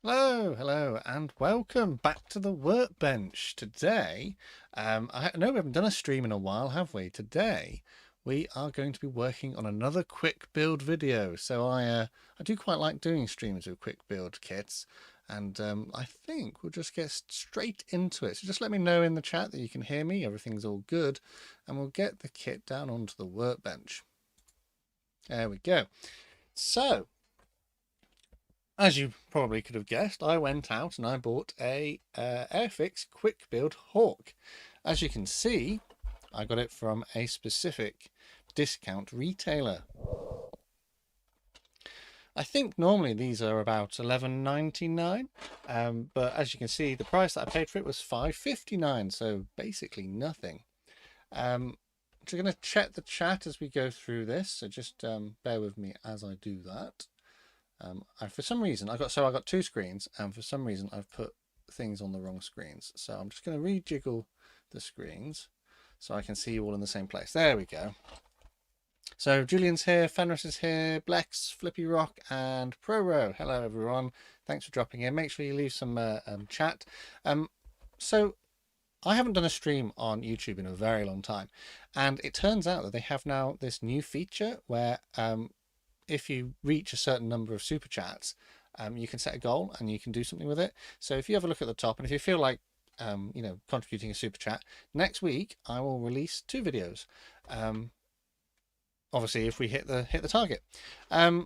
Hello, and welcome back to the Workbench. Today, I know we haven't done a stream in a while, have we? Today, we are going to be working on another quick build video. So I do quite like doing streams with quick build kits, and I think we'll just get straight into it. So just let me know in the chat that you can hear me, everything's all good, and we'll get the kit down onto the Workbench. There we go. So, as you probably could have guessed, I went out and I bought a Airfix Quickbuild Hawk. As you can see, I got it from a specific discount retailer. I think normally these are about $11.99, but as you can see, the price that I paid for it was $5.59, so basically nothing. I'm just going to check the chat as we go through this, so just bear with me as I do that. For some reason I got two screens, and for some reason I've put things on the wrong screens, so I'm just going to rejiggle the screens so I can see you all in the same place. There we go. So Julian's here, Fenris is here, Blex, Flippy Rock, and Proro. Hello everyone, thanks for dropping in. Make sure you leave some chat. So I haven't done a stream on YouTube in a very long time, and it turns out that they have now this new feature where if you reach a certain number of super chats, you can set a goal and you can do something with it. So if you have a look at the top, and if you feel like contributing a super chat, next week I will release 2 videos. Obviously, if we hit the target. So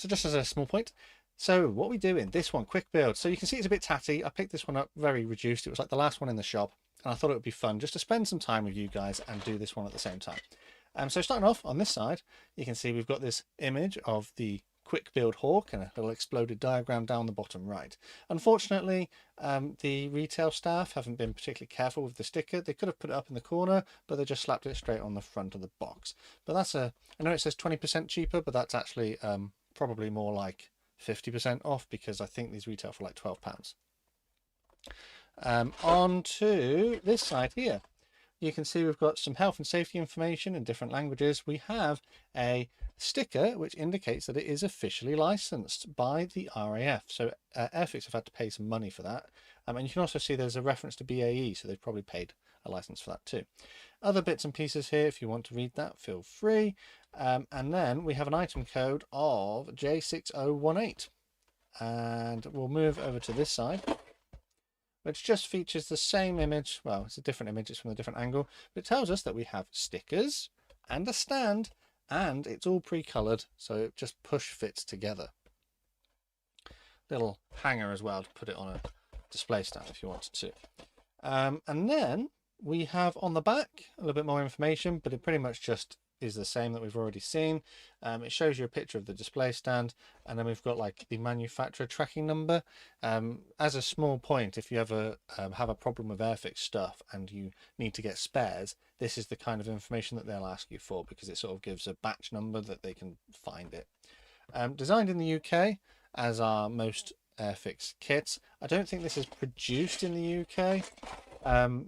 just as a small point. So what we do in this one, quick build. So you can see it's a bit tatty. I picked this one up very reduced. It was like the last one in the shop, and I thought it would be fun just to spend some time with you guys and do this one at the same time. So starting off on this side, you can see we've got this image of the quick build Hawk and a little exploded diagram down the bottom right. Unfortunately, the retail staff haven't been particularly careful with the sticker. They could have put it up in the corner, but they just slapped it straight on the front of the box. But that's I know it says 20% cheaper, but that's actually probably more like 50% off, because I think these retail for like £12. On to this side here. You can see we've got some health and safety information in different languages. We have a sticker which indicates that it is officially licensed by the RAF. So Airfix have had to pay some money for that. And you can also see there's a reference to BAE, so they've probably paid a license for that too. Other bits and pieces here, if you want to read that, feel free. And then we have an item code of J6018. And we'll move over to this side, which just features the same image. Well, it's a different image, it's from a different angle, but it tells us that we have stickers and a stand, and it's all pre-colored, so it just push fits together. Little hanger as well to put it on a display stand if you wanted to. And then we have on the back a little bit more information, but it pretty much just is the same that we've already seen. It shows you a picture of the display stand, and then we've got like the manufacturer tracking number. As a small point, if you ever have a problem with Airfix stuff and you need to get spares, this is the kind of information that they'll ask you for, because it sort of gives a batch number that they can find it. Designed in the UK, as are most Airfix kits. I don't think this is produced in the UK.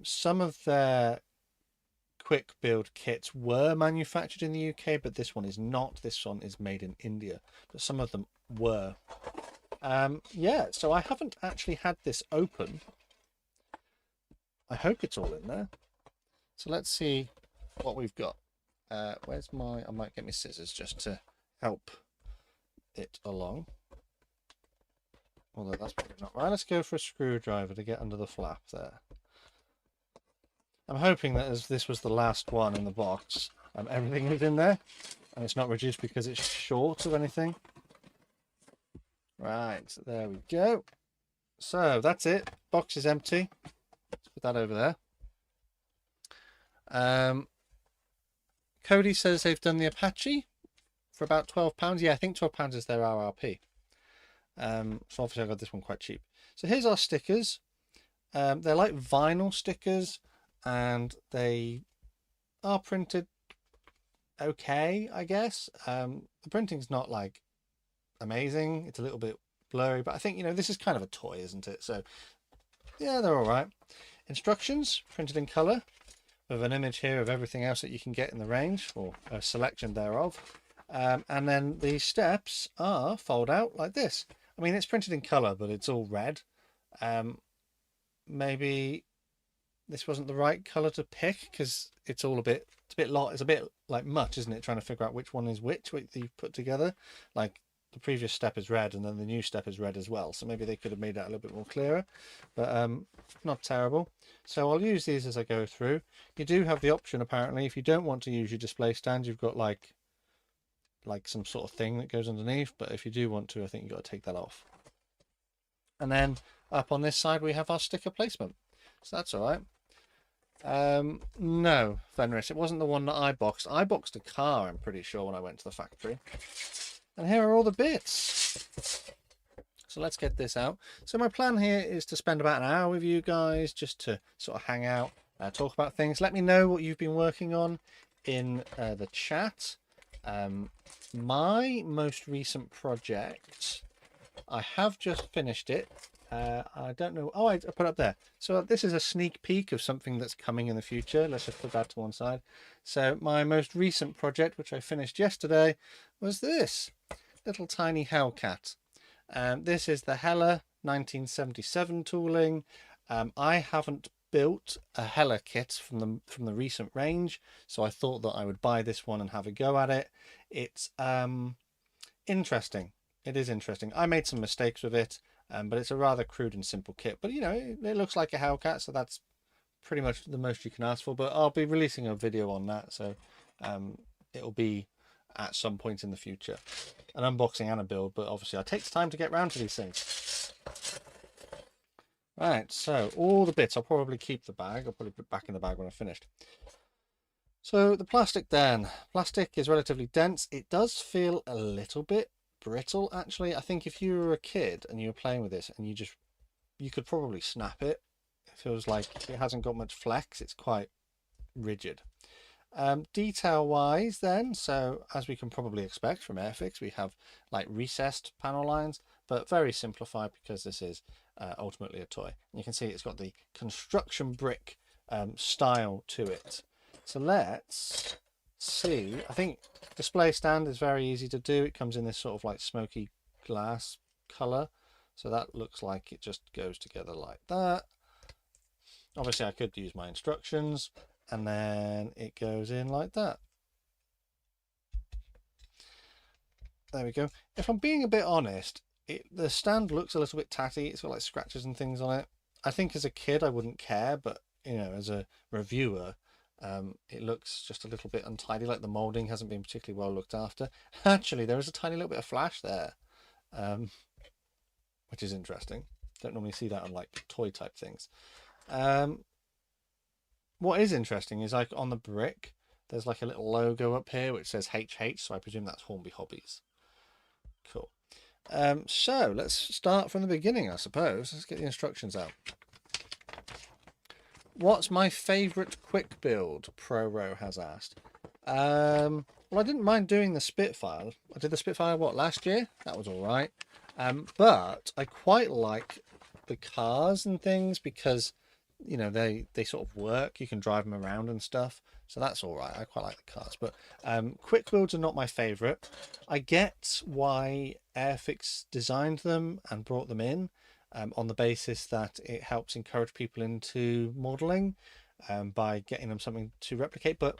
Some of their quick build kits were manufactured in the UK, but this one is not. This one is made in India, but some of them were. Yeah, so I haven't actually had this open. I hope it's all in there. So let's see what we've got. Where's my... I might get my scissors just to help it along. Although that's probably not right. Let's go for a screwdriver to get under the flap there. I'm hoping that as this was the last one in the box, everything is in there and it's not reduced because it's short of anything. Right, so there we go. So that's it. Box is empty. Let's put that over there. Cody says they've done the Apache for about £12. Yeah, I think £12 is their RRP. So obviously I got this one quite cheap. So here's our stickers. They're like vinyl stickers, and they are printed okay, I guess. The printing's not like amazing. It's a little bit blurry, but I think, this is kind of a toy, isn't it? So yeah, they're all right. Instructions printed in color with an image here of everything else that you can get in the range, or a selection thereof. And then the steps are fold out like this. I mean, it's printed in color, but it's all red. Maybe this wasn't the right color to pick because it's a bit like much, isn't it? Trying to figure out which one is which you've put together. Like the previous step is red and then the new step is red as well. So maybe they could have made that a little bit more clearer, but not terrible. So I'll use these as I go through. You do have the option, apparently, if you don't want to use your display stand, you've got like some sort of thing that goes underneath. But if you do want to, I think you've got to take that off. And then up on this side, we have our sticker placement. So that's all right. No, Fenris, it wasn't the one that I boxed. I boxed a car, I'm pretty sure, when I went to the factory. And here are all the bits. So let's get this out. So my plan here is to spend about an hour with you guys, just to sort of hang out, talk about things. Let me know what you've been working on in the chat. My most recent project, I have just finished it. I don't know. Oh, I put it up there. So this is a sneak peek of something that's coming in the future. Let's just put that to one side. So my most recent project, which I finished yesterday, was this little tiny Hellcat. This is the Hella 1977 tooling. I haven't built a Hella kit from the recent range, so I thought that I would buy this one and have a go at it. It's interesting. It is interesting. I made some mistakes with it. But it's a rather crude and simple kit. But, you know, it looks like a Hellcat, so that's pretty much the most you can ask for. But I'll be releasing a video on that, so it'll be at some point in the future. An unboxing and a build, but obviously it takes time to get round to these things. Right, so all the bits, I'll probably keep the bag. I'll probably put it back in the bag when I've finished. So the plastic then. Plastic is relatively dense. It does feel a little bit brittle, actually. I think if you were a kid and you were playing with this and you could probably snap it. It feels like it hasn't got much flex. It's quite rigid. Detail wise then, so as we can probably expect from Airfix, we have like recessed panel lines, but very simplified because this is ultimately a toy. And you can see it's got the construction brick style to it. So let's see. I think display stand is very easy to do. It comes in this sort of like smoky glass color, so that looks like it just goes together like that. Obviously I could use my instructions, and then it goes in like that. There we go. If I'm being a bit honest, the stand looks a little bit tatty. It's got like scratches and things on it. I think as a kid I wouldn't care, but you know, as a reviewer, it looks just a little bit untidy, like the moulding hasn't been particularly well looked after. Actually, there is a tiny little bit of flash there, which is interesting. Don't normally see that on like toy type things. What is interesting is like on the brick, there's like a little logo up here which says HH, so I presume that's Hornby Hobbies. Cool. So let's start from the beginning, I suppose. Let's get the instructions out. What's my favourite Quickbuild? Proro has asked. Well, I didn't mind doing the Spitfire. I did the Spitfire, what, last year? That was all right. But I quite like the cars and things because, you know, they sort of work. You can drive them around and stuff. So that's all right. I quite like the cars. But Quickbuilds are not my favourite. I get why Airfix designed them and brought them in. On the basis that it helps encourage people into modelling by getting them something to replicate, but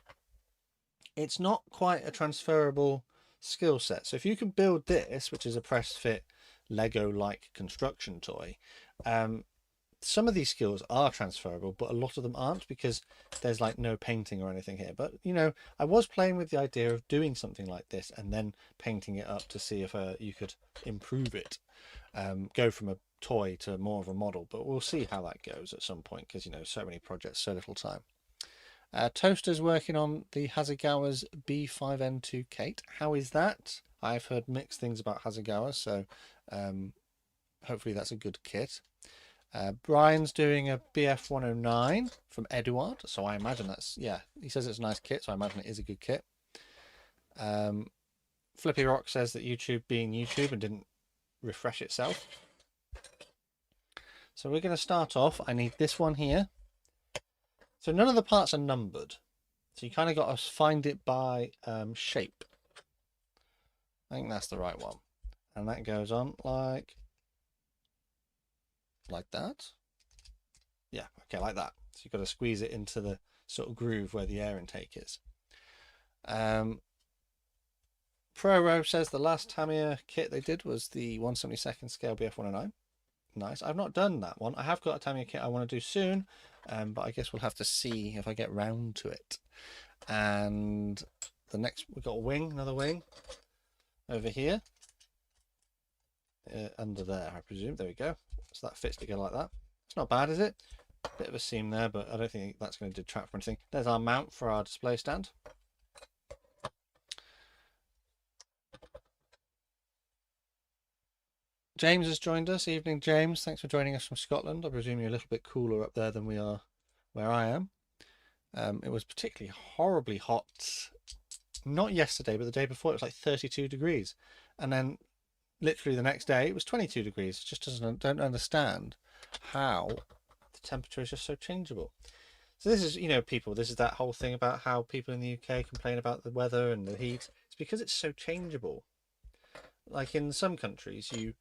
it's not quite a transferable skill set. So if you can build this, which is a press fit Lego-like construction toy, some of these skills are transferable, but a lot of them aren't because there's like no painting or anything here. But you know, I was playing with the idea of doing something like this and then painting it up to see if you could improve it, go from a toy to more of a model, but we'll see how that goes at some point because, you know, so many projects, so little time. Toaster's working on the Hasegawa's B5N2 Kate. How is that? I've heard mixed things about Hasegawa, so hopefully that's a good kit. Brian's doing a BF109 from Eduard, so I imagine that's, yeah, he says it's a nice kit, so I imagine it is a good kit. Flippy Rock says that YouTube being YouTube and didn't refresh itself. So we're going to start off. I need this one here. So none of the parts are numbered. So you kind of got to find it by shape. I think that's the right one. And that goes on like like that. Yeah, okay, like that. So you've got to squeeze it into the sort of groove where the air intake is. ProRo says the last Tamiya kit they did was the 1/72 scale BF109. Nice. I've not done that one. I have got a Tamiya kit I want to do soon, but I guess we'll have to see if I get round to it. And the next, we've got a wing, another wing over here. Under there, I presume. There we go. So that fits together like that. It's not bad, is it? Bit of a seam there, but I don't think that's going to detract from anything. There's our mount for our display stand. James has joined us. Evening, James. Thanks for joining us from Scotland. I presume you're a little bit cooler up there than we are where I am. It was particularly horribly hot, not yesterday, but the day before. It was like 32 degrees. And then literally the next day, it was 22 degrees. It just don't understand how the temperature is just so changeable. So this is, you know, people, this is that whole thing about how people in the UK complain about the weather and the heat. It's because it's so changeable. Like in some countries, you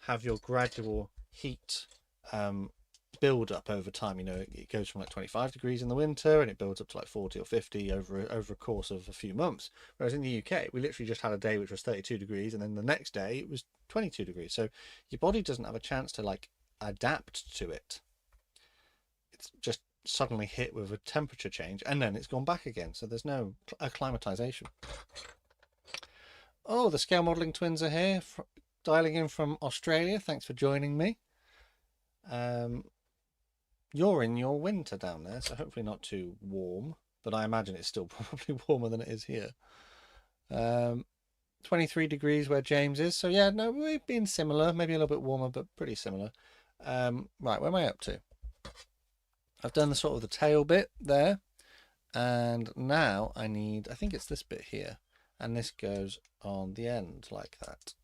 have your gradual heat build up over time. You know, it goes from like 25 degrees in the winter and it builds up to like 40 or 50 over a course of a few months. Whereas in the UK, we literally just had a day which was 32 degrees and then the next day it was 22 degrees. So your body doesn't have a chance to like adapt to it. It's just suddenly hit with a temperature change and then it's gone back again. So there's no acclimatization. Oh, the scale modeling twins are here, dialing in from Australia. Thanks for joining me. You're in your winter down there, so hopefully not too warm, but I imagine it's still probably warmer than it is here. 23 degrees where James is. So yeah, no, we've been similar, maybe a little bit warmer, but pretty similar. Right, where am I up to? I've done the sort of the tail bit there, and now I think it's this bit here, and this goes on the end like that.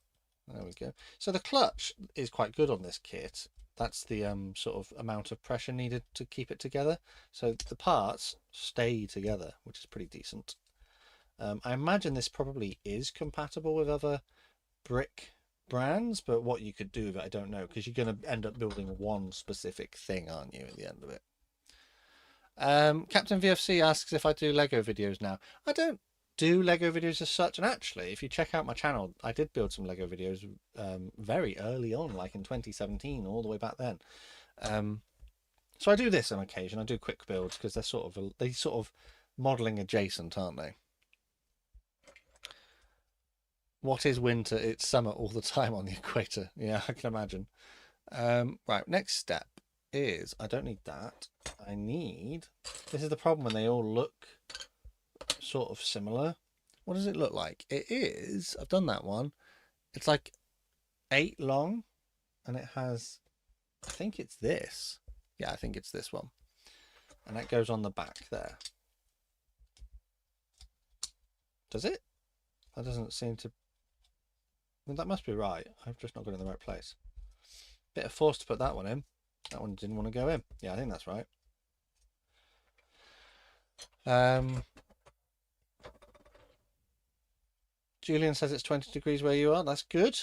There we go. So the clutch is quite good on this kit. That's the sort of amount of pressure needed to keep it together. So the parts stay together, which is pretty decent. I imagine this probably is compatible with other brick brands, but what you could do with it, I don't know, because you're going to end up building one specific thing, aren't you, at the end of it? Captain VFC asks if I do Lego videos now. I don't do Lego videos as such, and actually if you check out my channel, I did build some Lego videos very early on, like in 2017, all the way back then. So I do this on occasion. I do quick builds because they're sort of modeling adjacent, aren't they? What is winter? It's summer all the time on the equator. Yeah, I can imagine. Right, next step is I don't need that. This is the problem when they all look sort of similar. What does it look like? It is, I've done that one. It's like 8 long and it has, I think it's this. Yeah, I think it's this one. And that goes on the back there. Does it? That doesn't seem to, well, that must be right. I've just not got it in the right place. Bit of force to put that one in. That one didn't want to go in. Yeah, I think that's right. Julian says it's 20 degrees where you are. That's good.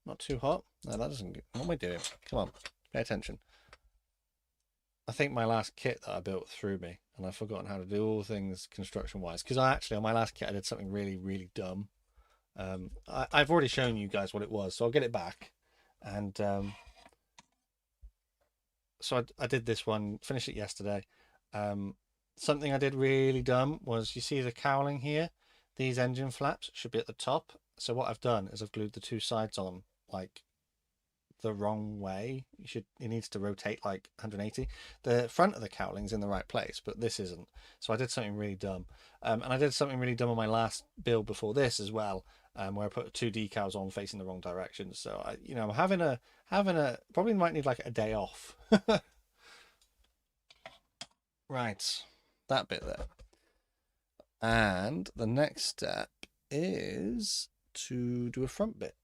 Not too hot. No, that doesn't. What am I doing? Come on, pay attention. I think my last kit that I built threw me, and I've forgotten how to do all things construction-wise. Because on my last kit, I did something really, really dumb. I've already shown you guys what it was, so I'll get it back. And so I did this one, finished it yesterday. Something I did really dumb was, you see the cowling here? These engine flaps should be at the top. So what I've done is I've glued the two sides on like the wrong way. It needs to rotate like 180. The front of the cowling's in the right place, but this isn't. So I did something really dumb. And I did something really dumb on my last build before this as well, where I put two decals on facing the wrong direction. So I'm having a probably might need like a day off. Right, that bit there. And the next step is to do a front bit.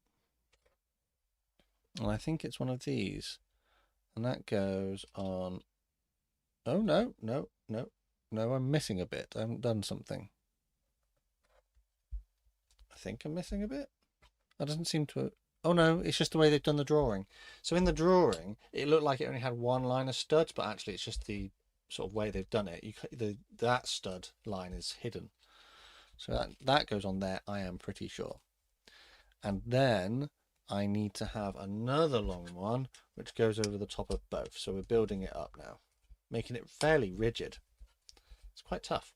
And I think it's one of these. And that goes on. Oh, no, I'm missing a bit. I haven't done something. I think I'm missing a bit. That doesn't seem to. Oh no, it's just the way they've done the drawing. So in the drawing, it looked like it only had one line of studs, but actually it's just the sort of way they've done it. That stud line is hidden. So that goes on there, I am pretty sure. And then I need to have another long one, which goes over the top of both. So we're building it up now, making it fairly rigid. It's quite tough.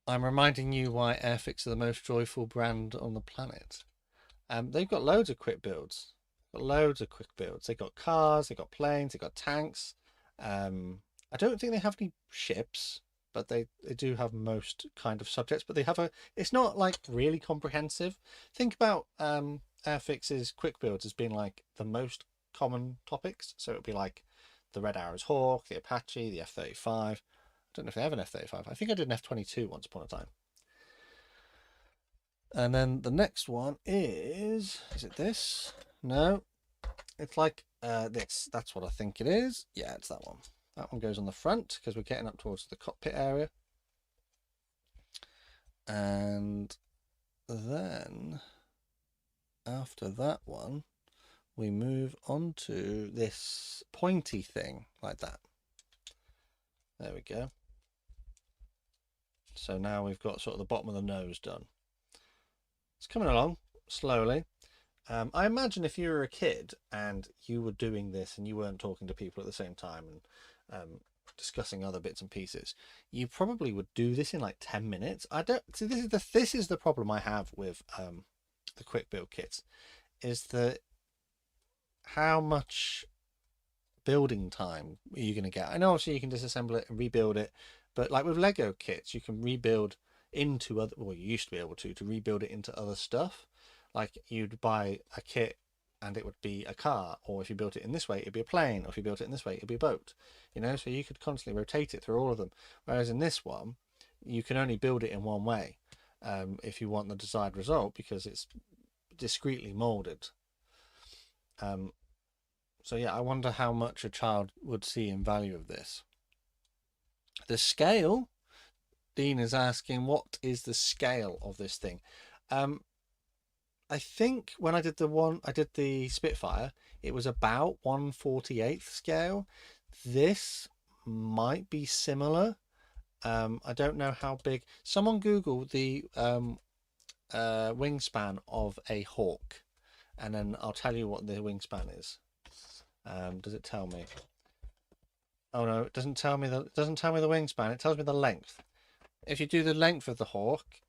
I'm reminding you why Airfix are the most joyful brand on the planet. They've got loads of quick builds. They've got cars, they've got planes, they've got tanks. I don't think they have any ships, but they do have most kind of subjects. But they have it's not like really comprehensive. Think about Airfix's quick builds as being like the most common topics. So it would be like the Red Arrows Hawk, the Apache, the F-35. I don't know if they have an F-35. I think I did an F-22 once upon a time. And then the next one is it this? No, it's like this. That's what I think it is. Yeah, it's that one. That one goes on the front because we're getting up towards the cockpit area. And then after that one, we move on to this pointy thing like that. There we go. So now we've got sort of the bottom of the nose done. It's coming along slowly. I imagine if you were a kid and you were doing this and you weren't talking to people at the same time and discussing other bits and pieces, you probably would do this in like 10 minutes. I don't see, this is the problem I have with the quick build kits, is that how much building time are you going to get? I know obviously you can disassemble it and rebuild it, but like with Lego kits, you can rebuild into other, well, you used to be able to rebuild it into other stuff. Like you'd buy a kit and it would be a car, or if you built it in this way, it'd be a plane, or if you built it in this way, it'd be a boat, you know, so you could constantly rotate it through all of them. Whereas in this one, you can only build it in one way if you want the desired result, because it's discreetly molded. So yeah, I wonder how much a child would see in value of this. The scale, Dean is asking, what is the scale of this thing? I think when I did the Spitfire, it was about 1/48th scale. This might be similar. I don't know how big. Someone Google the wingspan of a Hawk, and then I'll tell you what the wingspan is. Does it tell me? Oh no, it doesn't tell me the wingspan. It tells me the length. If you do the length of the Hawk,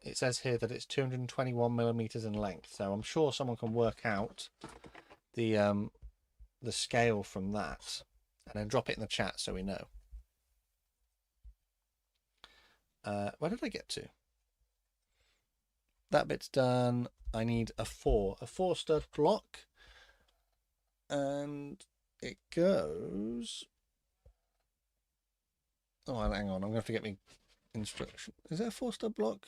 it says here that it's 221 millimeters in length. So I'm sure someone can work out the scale from that, and then drop it in the chat so we know. Where did I get to? That bit's done. I need a four stud block, and it goes. Oh, hang on. I'm going to have to get me instruction. Is that a 4-stud block?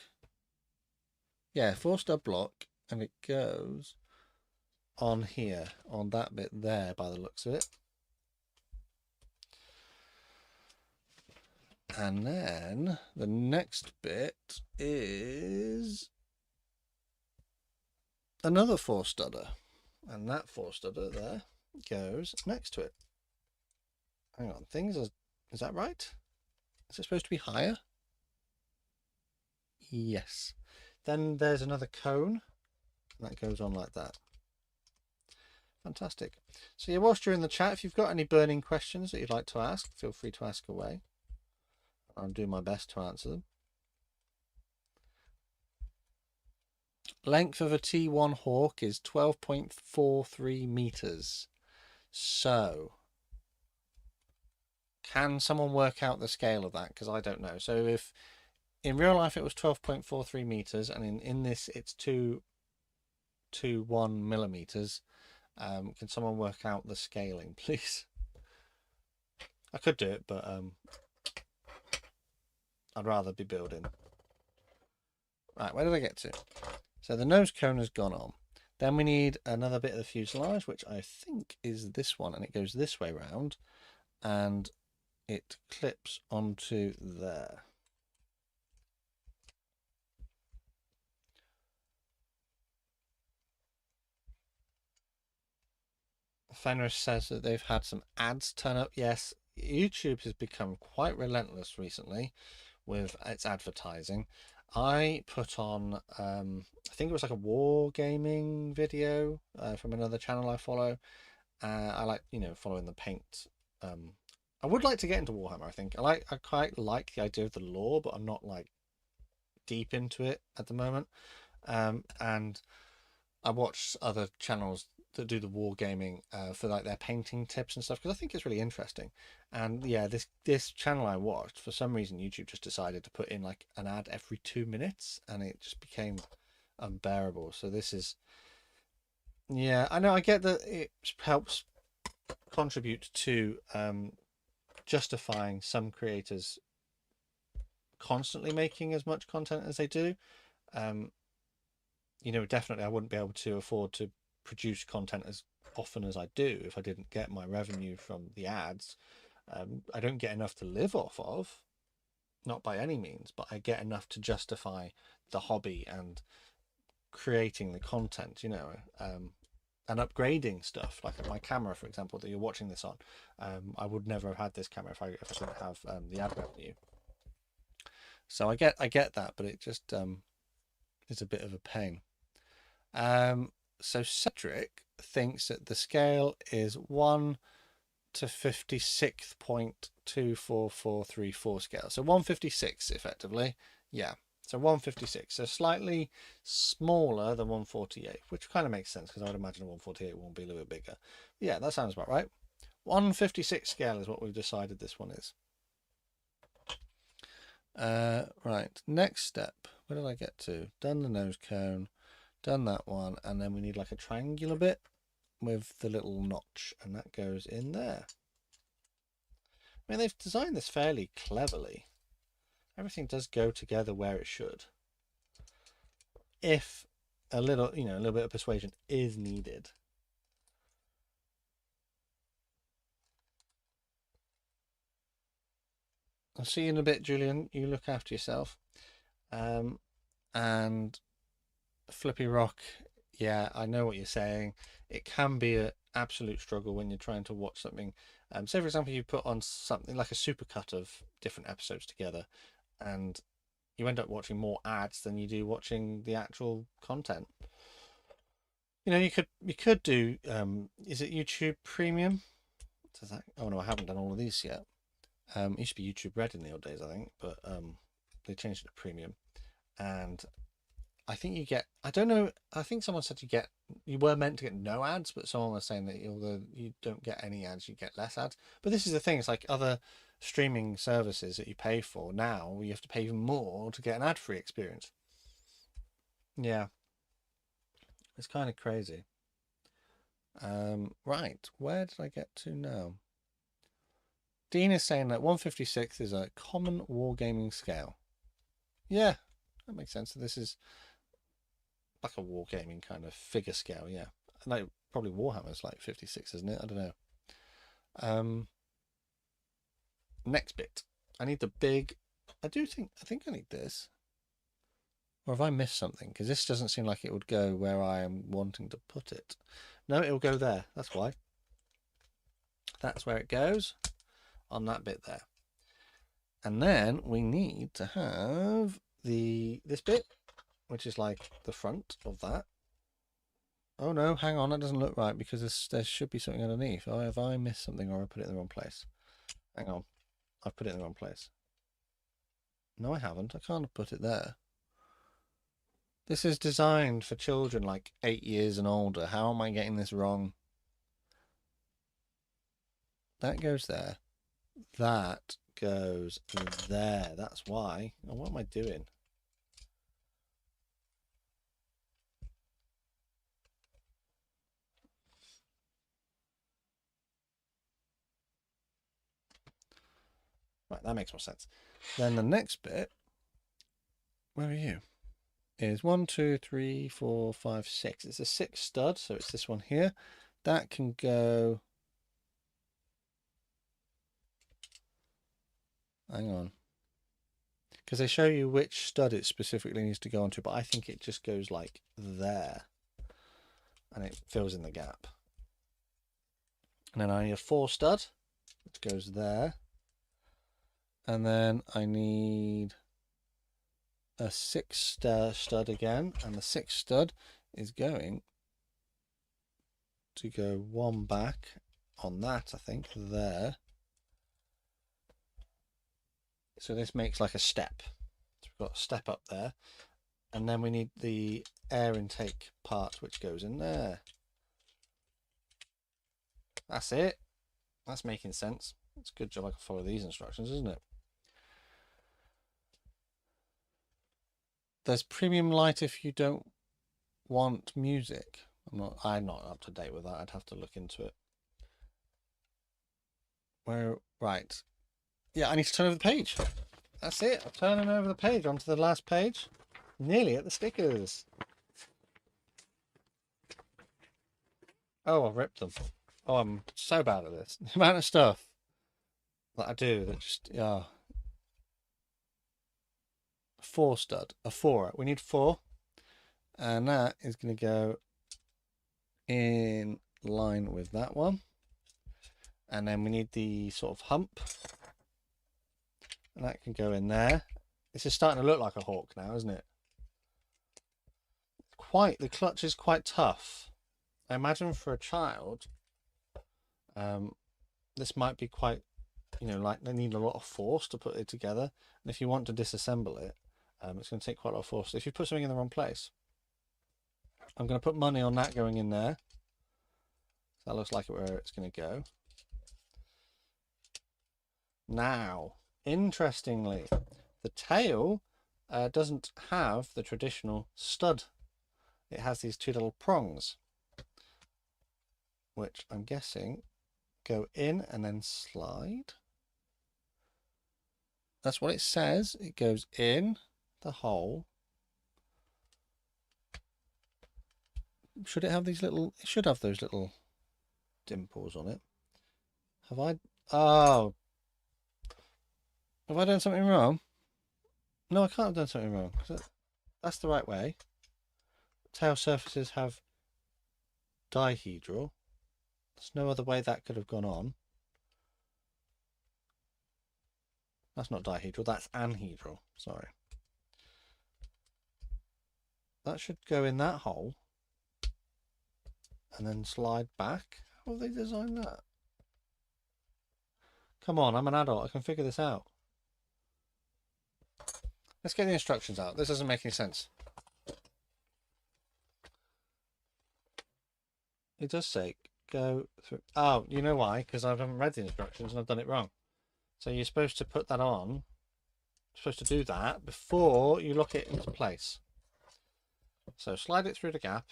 Yeah, 4-stud block, and it goes on here, on that bit there by the looks of it. And then the next bit is another 4-studder, and that 4-studder there goes next to it. Hang on, is that right? Is it supposed to be higher? Yes. Then there's another cone that goes on like that. Fantastic. So yeah, whilst you're in the chat, if you've got any burning questions that you'd like to ask, feel free to ask away. I'll do my best to answer them. Length of a T1 Hawk is 12.43 meters. So can someone work out the scale of that? Because I don't know. So if in real life it was 12.43 meters, and in this it's 221 millimeters, can someone work out the scaling, please? I could do it, but I'd rather be building. Right, where did I get to? So the nose cone has gone on. Then we need another bit of the fuselage, which I think is this one, and it goes this way round, and it clips onto there. Fenris says that they've had some ads turn up. Yes, YouTube has become quite relentless recently with its advertising. I put on, I think it was like a war gaming video from another channel I follow. I like, following the paint. I would like to get into Warhammer. I quite like the idea of the lore, but I'm not like deep into it at the moment. And I watch other channels that do the wargaming for like their painting tips and stuff, because I think it's really interesting. And yeah, this channel I watched, for some reason YouTube just decided to put in like an ad every 2 minutes, and it just became unbearable. So this is, yeah, I know, I get that it helps contribute to justifying some creators constantly making as much content as they do. Definitely I wouldn't be able to afford to produce content as often as I do if I didn't get my revenue from the ads. I don't get enough to live off of, not by any means, but I get enough to justify the hobby and creating the content, and upgrading stuff like my camera, for example, that you're watching this on. I would never have had this camera if I didn't have the ad revenue. So I get that, but it just is a bit of a pain. So Cedric thinks that the scale is 1 to 56.24434 scale. So 156 effectively. Yeah. So 156. So slightly smaller than 148, which kind of makes sense because I would imagine a 148 will be a little bit bigger. Yeah, that sounds about right. 156 scale is what we've decided this one is. Right. Next step. Where did I get to? Done the nose cone. Done that one, and then we need like a triangular bit with the little notch, and that goes in there. I mean, they've designed this fairly cleverly. Everything does go together where it should. If a little bit of persuasion is needed. I'll see you in a bit, Julian. You look after yourself. And Flippy Rock, yeah, I know what you're saying. It can be an absolute struggle when you're trying to watch something. Say, for example, you put on something like a supercut of different episodes together, and you end up watching more ads than you do watching the actual content. You could do, is it YouTube Premium? Does that? Oh no, I haven't done all of these yet. It used to be YouTube Red in the old days, I think, but they changed it to Premium, and I think you get, I don't know, I think someone said you were meant to get no ads, but someone was saying that although you don't get any ads, you get less ads. But this is the thing, it's like other streaming services that you pay for now, you have to pay even more to get an ad-free experience. Yeah. It's kind of crazy. Right, where did I get to now? Dean is saying that 156 is a common wargaming scale. Yeah, that makes sense. So this is like a wargaming kind of figure scale, yeah. Like probably Warhammer's like 56, isn't it? I don't know. Next bit. I need the big. I think I need this. Or have I missed something? Because this doesn't seem like it would go where I am wanting to put it. No, it'll go there. That's why. That's where it goes. On that bit there. And then we need to have this bit, which is like the front of that. Oh no, hang on, that doesn't look right because there should be something underneath. Oh, have I missed something or I put it in the wrong place? Hang on, I've put it in the wrong place. No, I haven't. I can't put it there. This is designed for children like 8 years and older. How am I getting this wrong? That goes there. That goes there. That's why. Oh, what am I doing? Right, that makes more sense. Then the next bit, where are you? Is 1, 2, 3, 4, 5, 6. It's a 6 stud, so it's this one here. That can go. Hang on. Because they show you which stud it specifically needs to go onto, but I think it just goes like there. And it fills in the gap. And then I need a 4 stud, which goes there. And then I need a 6 stud again. And the 6 stud is going to go one back on that, I think, there. So this makes like a step. So we've got a step up there. And then we need the air intake part, which goes in there. That's it. That's making sense. It's a good job I can follow these instructions, isn't it? There's premium light if you don't want music. I'm not up to date with that. I'd have to look into it. Right. Yeah, I need to turn over the page. That's it. I'm turning over the page onto the last page. Nearly at the stickers. Oh, I've ripped them. Oh, I'm so bad at this. The amount of stuff that I do that just, yeah. 4 stud, a 4. We need 4. And that is going to go in line with that one. And then we need the sort of hump. And that can go in there. This is starting to look like a hawk now, isn't it? The clutch is quite tough. I imagine for a child, this might be quite, like they need a lot of force to put it together. And if you want to disassemble it, it's going to take quite a lot of force. If you put something in the wrong place, I'm going to put money on that going in there. So that looks like where it's going to go. Now, interestingly, the tail doesn't have the traditional stud. It has these 2 little prongs, which I'm guessing go in and then slide. That's what it says. It goes in the hole. Should it have these little... It should have those little dimples on it. Have I... Oh. Have I done something wrong? No, I can't have done something wrong. That's the right way. Tail surfaces have dihedral. There's no other way that could have gone on. That's not dihedral, that's anhedral. Sorry. That should go in that hole and then slide back. How have they designed that? Come on, I'm an adult. I can figure this out. Let's get the instructions out. This doesn't make any sense. It does say go through. Oh, you know why? Because I haven't read the instructions and I've done it wrong. So you're supposed to put that on. You're supposed to do that before you lock it into place. So slide it through the gap.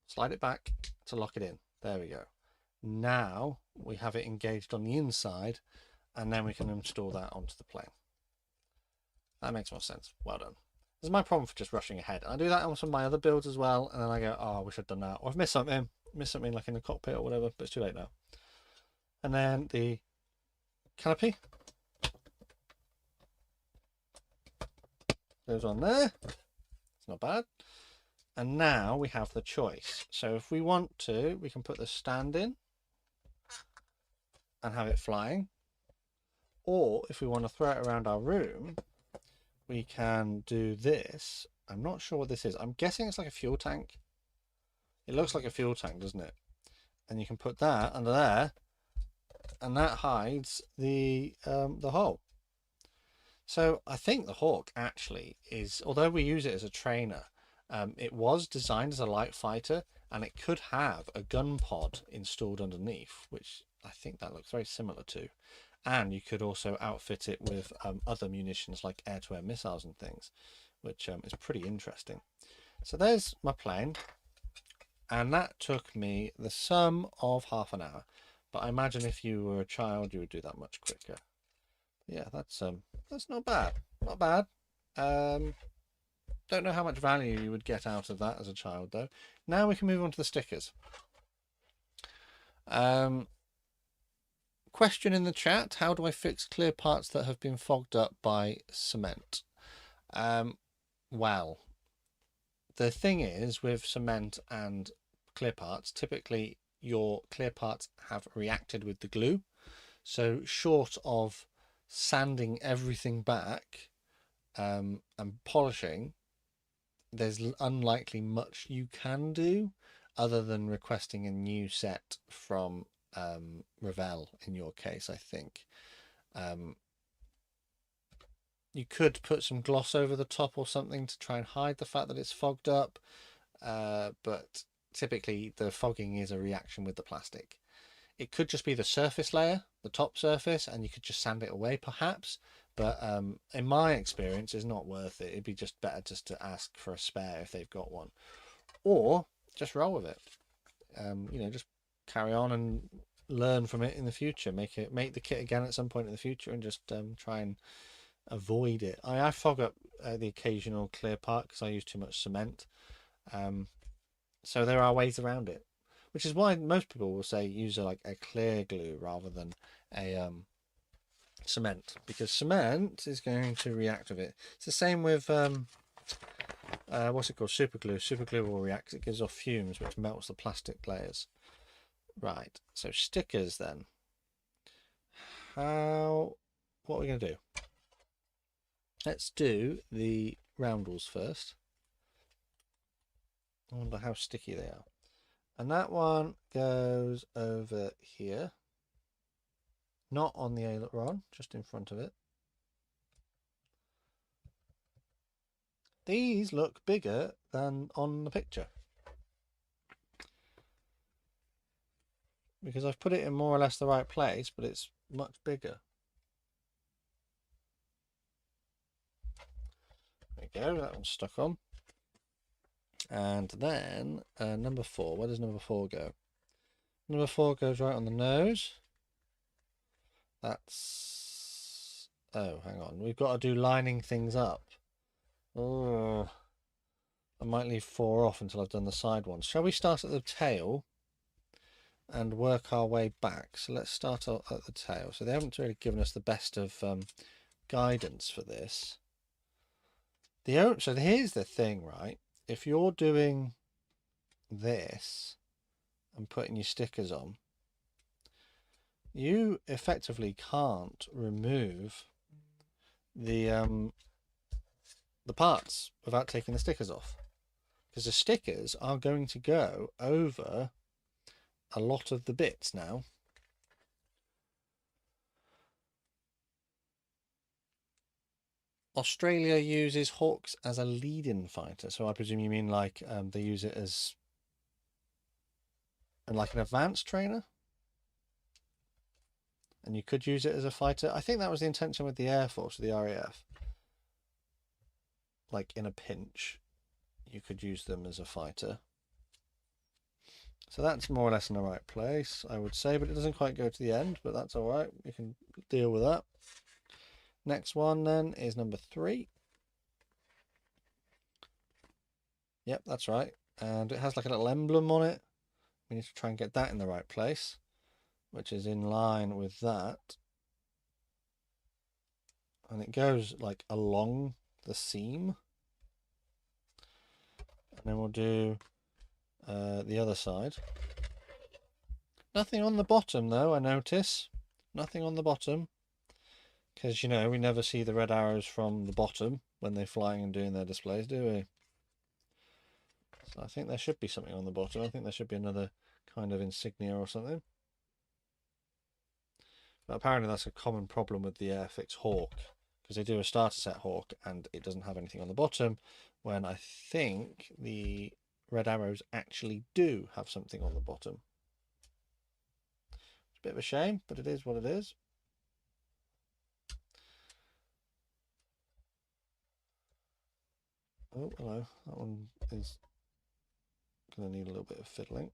Slide it back to lock it in. There we go. Now we have it engaged on the inside and then we can install that onto the plane. That makes more sense. Well done. This is my problem for just rushing ahead. I do that on some of my other builds as well, and then I go, oh, I wish I'd done that. Or I've missed something like in the cockpit or whatever, but it's too late now. And then the canopy goes on there. It's not bad. And now we have the choice. So if we want to, we can put the stand in and have it flying. Or if we want to throw it around our room, we can do this. I'm not sure what this is. I'm guessing it's like a fuel tank. It looks like a fuel tank, doesn't it? And you can put that under there, and that hides the hole. So I think the Hawk actually is, although we use it as a trainer, it was designed as a light fighter, and it could have a gun pod installed underneath, which I think that looks very similar to. And you could also outfit it with other munitions like air-to-air missiles and things, which is pretty interesting. So there's my plane, and that took me the sum of half an hour. But I imagine if you were a child, you would do that much quicker. Yeah, that's not bad. Not bad. Don't know how much value you would get out of that as a child, though. Now we can move on to the stickers. Question in the chat: how do I fix clear parts that have been fogged up by cement? Well, the thing is with cement and clear parts, typically your clear parts have reacted with the glue. So short of sanding everything back and polishing, there's unlikely much you can do other than requesting a new set from Revell in your case, I think. You could put some gloss over the top or something to try and hide the fact that it's fogged up, but typically the fogging is a reaction with the plastic. It could just be the surface layer, the top surface, and you could just sand it away perhaps, but in my experience it's not worth it. It'd be just better just to ask for a spare if they've got one, or just roll with it. You know, just carry on and learn from it in the future. Make the kit again at some point in the future, and just try and avoid it. I fog up the occasional clear part because I use too much cement, so there are ways around it, which is why most people will say use like a clear glue rather than a cement, because cement is going to react with it. It's the same with what's it called, super glue. Super glue will react, it gives off fumes which melts the plastic layers. Right, so stickers then. What are we going to do? Let's do the roundels first. I wonder how sticky they are. And that one goes over here. Not on the aileron, just in front of it. These look bigger than on the picture, because I've put it in more or less the right place, but it's much bigger. There we go, that one's stuck on. And then number 4, where does number 4 go? Number 4 goes right on the nose. That's, oh, hang on, we've got to do lining things up. Oh, I might leave 4 off until I've done the side ones. Shall we start at the tail and work our way back? So let's start at the tail. So they haven't really given us the best of guidance for this. So here's the thing, right? If you're doing this and putting your stickers on, you effectively can't remove the parts without taking the stickers off, because the stickers are going to go over a lot of the bits now. Australia uses hawks as a lead-in fighter, so I presume you mean like they use it as like an advanced trainer, and you could use it as a fighter. I think that was the intention with the Air Force, the RAF. Like in a pinch, you could use them as a fighter. So that's more or less in the right place, I would say, but it doesn't quite go to the end, but that's all right. We can deal with that. Next one then is number 3. Yep, that's right. And it has like a little emblem on it. We need to try and get that in the right place, which is in line with that. And it goes like along the seam. And then we'll do the other side. Nothing on the bottom though, I notice. Nothing on the bottom. Because, you know, we never see the red arrows from the bottom when they're flying and doing their displays, do we? So I think there should be something on the bottom. I think there should be another kind of insignia or something. But apparently that's a common problem with the Airfix Hawk, because they do a starter set Hawk and it doesn't have anything on the bottom, when I think the red arrows actually do have something on the bottom. It's a bit of a shame, but it is what it is. Oh, hello. That one is going to need a little bit of fiddling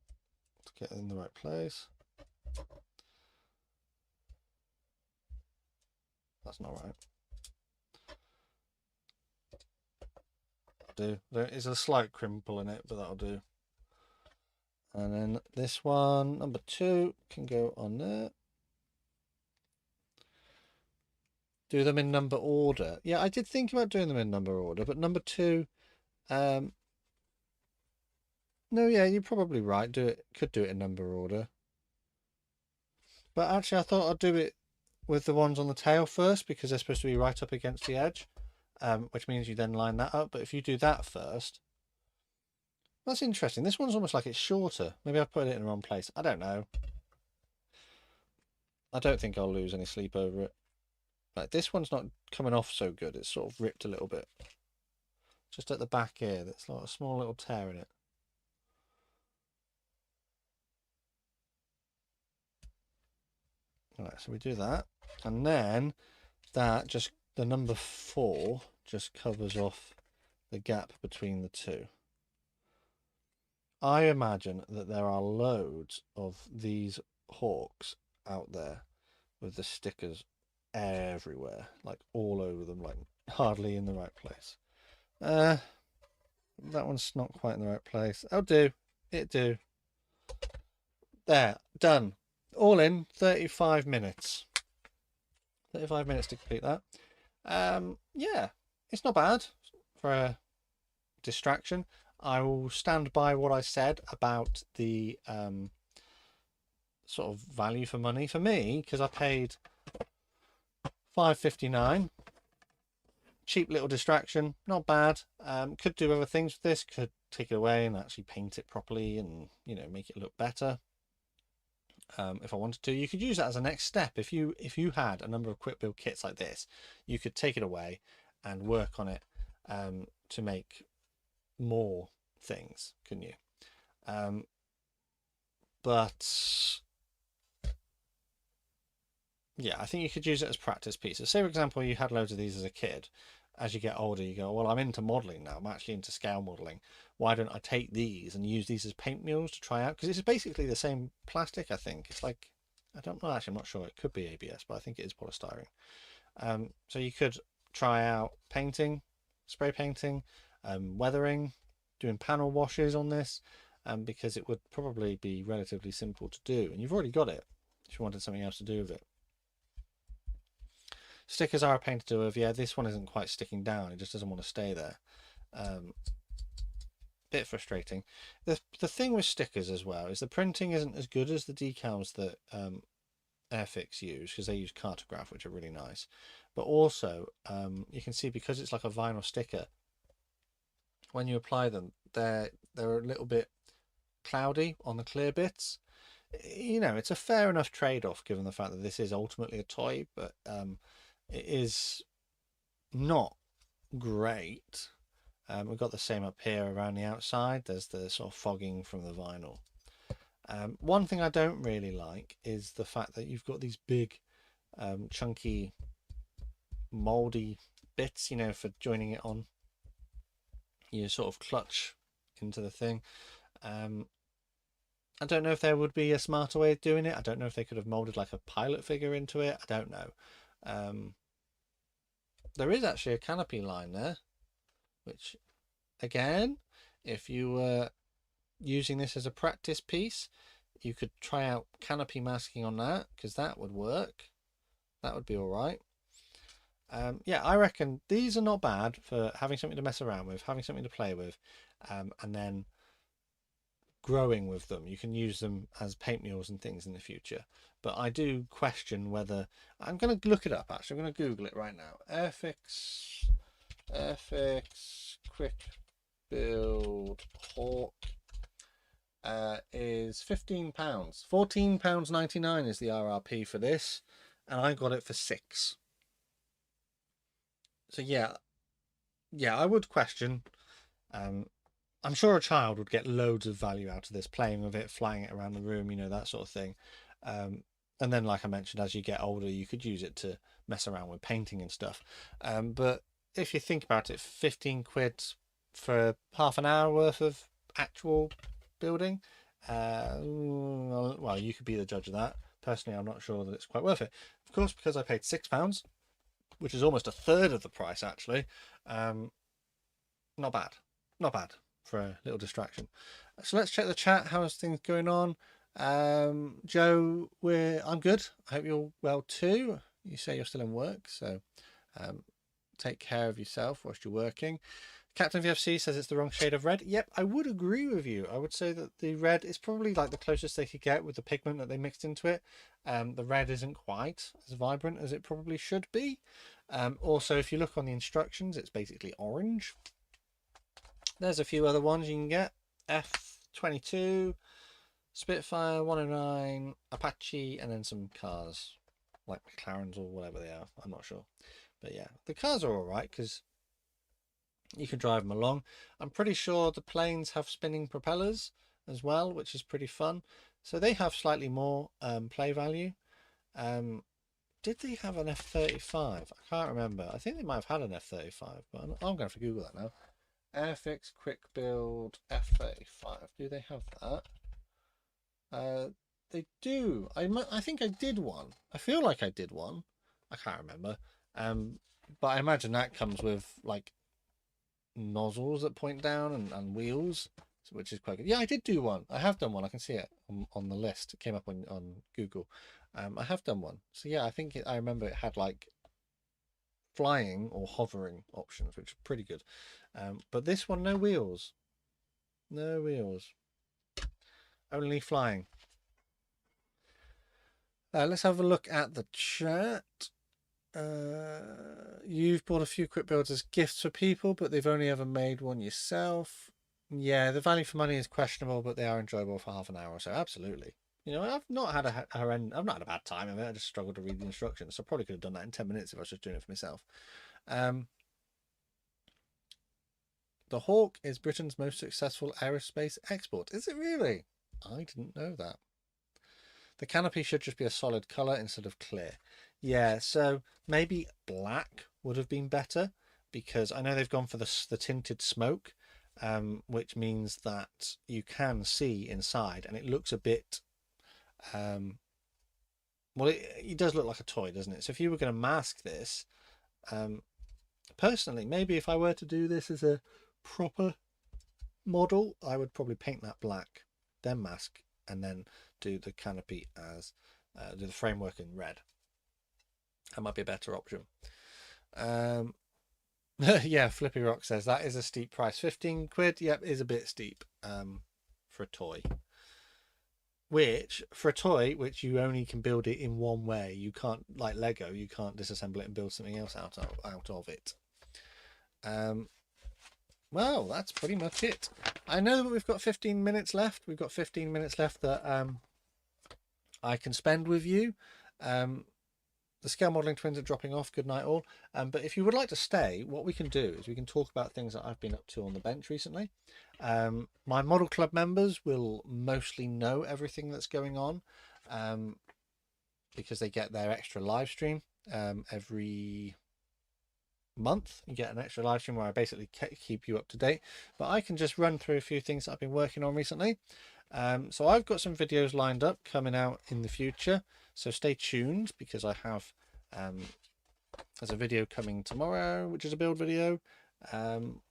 to get in the right place. That's not right. That'll do. There's a slight crimple in it, but that'll do. And then this one, number 2, can go on there. Do them in number order. Yeah, I did think about doing them in number order, but number 2, No, yeah, you're probably right. Could do it in number order. But actually, I thought I'd do it with the ones on the tail first because they're supposed to be right up against the edge, which means you then line that up. But if you do that first, that's interesting. This one's almost like it's shorter. Maybe I put it in the wrong place. I don't know. I don't think I'll lose any sleep over it. Like this one's not coming off so good. It's sort of ripped a little bit. Just at the back here, there's like a small little tear in it. All right, so we do that. And then that just, the number 4 just covers off the gap between the two. I imagine that there are loads of these hawks out there with the stickers everywhere, like all over them, like hardly in the right place. That one's not quite in the right place. I'll do. It do. There, done. All in 35 minutes. 35 minutes to complete that. Yeah, it's not bad for a distraction. I will stand by what I said about the sort of value for money for me, because I paid $5.59. Cheap little distraction, not bad. Could do other things with this. Could take it away and actually paint it properly and, you know, make it look better. If I wanted to, you could use that as a next step. If you had a number of quick build kits like this, you could take it away and work on it to make more things, couldn't you? But yeah, I think you could use it as practice pieces. Say, for example, you had loads of these as a kid. As you get older, you go, well, I'm into modelling now. I'm actually into scale modelling. Why don't I take these and use these as paint mules to try out? Because it's basically the same plastic, I think. It's like, I don't know, actually, I'm not sure. It could be ABS, but I think it is polystyrene. So you could try out painting, spray painting, weathering, doing panel washes on this, because it would probably be relatively simple to do. And you've already got it if you wanted something else to do with it. Stickers are a pain to do with. Yeah, this one isn't quite sticking down. It just doesn't want to stay there. Bit frustrating. The thing with stickers as well is the printing isn't as good as the decals that Airfix use, because they use cartograph, which are really nice. But also, you can see, because it's like a vinyl sticker, when you apply them, they're a little bit cloudy on the clear bits. You know, it's a fair enough trade-off given the fact that this is ultimately a toy, but it is not great. We've got the same up here around the outside. There's the sort of fogging from the vinyl. One thing I don't really like is the fact that you've got these big chunky moldy bits, you know, for joining it on. You sort of clutch into the thing. I don't know if there would be a smarter way of doing it. I don't know if they could have molded like a pilot figure into it. I don't know. There is actually a canopy line there, which, again, if you were using this as a practice piece, you could try out canopy masking on that, because that would work. That would be all right. Yeah, I reckon these are not bad for having something to mess around with, having something to play with, and then growing with them. You can use them as paint mules and things in the future. But I do question whether, I'm going to look it up actually. I'm going to Google it right now. Airfix Quickbuild Hawk is £15. £14.99 is the RRP for this, and I got it for £6. So yeah, I would question. I'm sure a child would get loads of value out of this, playing with it, flying it around the room, you know, that sort of thing. And then, like I mentioned, as you get older, you could use it to mess around with painting and stuff. But if you think about it, 15 quid for half an hour worth of actual building, well, you could be the judge of that. Personally, I'm not sure that it's quite worth it. Of course, because I paid £6, which is almost a third of the price, actually. Not bad. Not bad for a little distraction. So let's check the chat. How's things going on? Joe, I'm good. I hope you're well too. You say you're still in work, so take care of yourself whilst you're working. Captain VFC says it's the wrong shade of red. Yep, I would agree with you. I would say that the red is probably like the closest they could get with the pigment that they mixed into it. The red isn't quite as vibrant as it probably should be. Also, if you look on the instructions, it's basically orange. There's a few other ones you can get. F22, Spitfire, 109, Apache, and then some cars like McLarens or whatever they are. I'm not sure. But yeah, the cars are all right because you can drive them along. I'm pretty sure the planes have spinning propellers as well, which is pretty fun. So they have slightly more play value. Did they have an F-35? I can't remember. I think they might have had an F-35, but I'm going to have to Google that now. Airfix Quickbuild F-35. Do they have that? They do. I think I did one. I feel like I did one. I can't remember. But I imagine that comes with like nozzles that point down and wheels, which is quite good. Yeah, I did do one. I have done one. I can see it on the list. It came up on Google. I have done one. So yeah, I think I remember it had like flying or hovering options, which are pretty good. But this one, no wheels. No wheels. Only flying. Let's have a look at the chat. You've bought a few Quickbuilds as gifts for people, but they've only ever made one yourself. Yeah, the value for money is questionable, but they are enjoyable for half an hour or so. Absolutely. You know, I've not had I've not had a bad time of it. I just struggled to read the instructions, so I probably could have done that in 10 minutes if I was just doing it for myself. The Hawk is Britain's most successful aerospace export. Is it really? I didn't know that. The canopy should just be a solid colour instead of clear. Yeah, so maybe black would have been better, because I know they've gone for the tinted smoke, which means that you can see inside and it looks a bit well, it does look like a toy, doesn't it? So if you were going to mask this, personally, maybe if I were to do this as a proper model, I would probably paint that black, then mask, and then do the canopy as do the framework in red. That might be a better option. Yeah, Flippy Rock says that is a steep price. 15 quid. Yep, is a bit steep for a toy. Which, for a toy, which you only can build it in one way. You can't, like Lego, you can't disassemble it and build something else out of it. Well, that's pretty much it. I know that we've got 15 minutes left. We've got 15 minutes left that I can spend with you. The scale modelling twins are dropping off. Good night all. But if you would like to stay, what we can do is we can talk about things that I've been up to on the bench recently. My model club members will mostly know everything that's going on because they get their extra live stream every month. You get an extra live stream where I basically keep you up to date, but I can just run through a few things that I've been working on recently. So I've got some videos lined up coming out in the future, so stay tuned, because I have there's a video coming tomorrow which is a build video.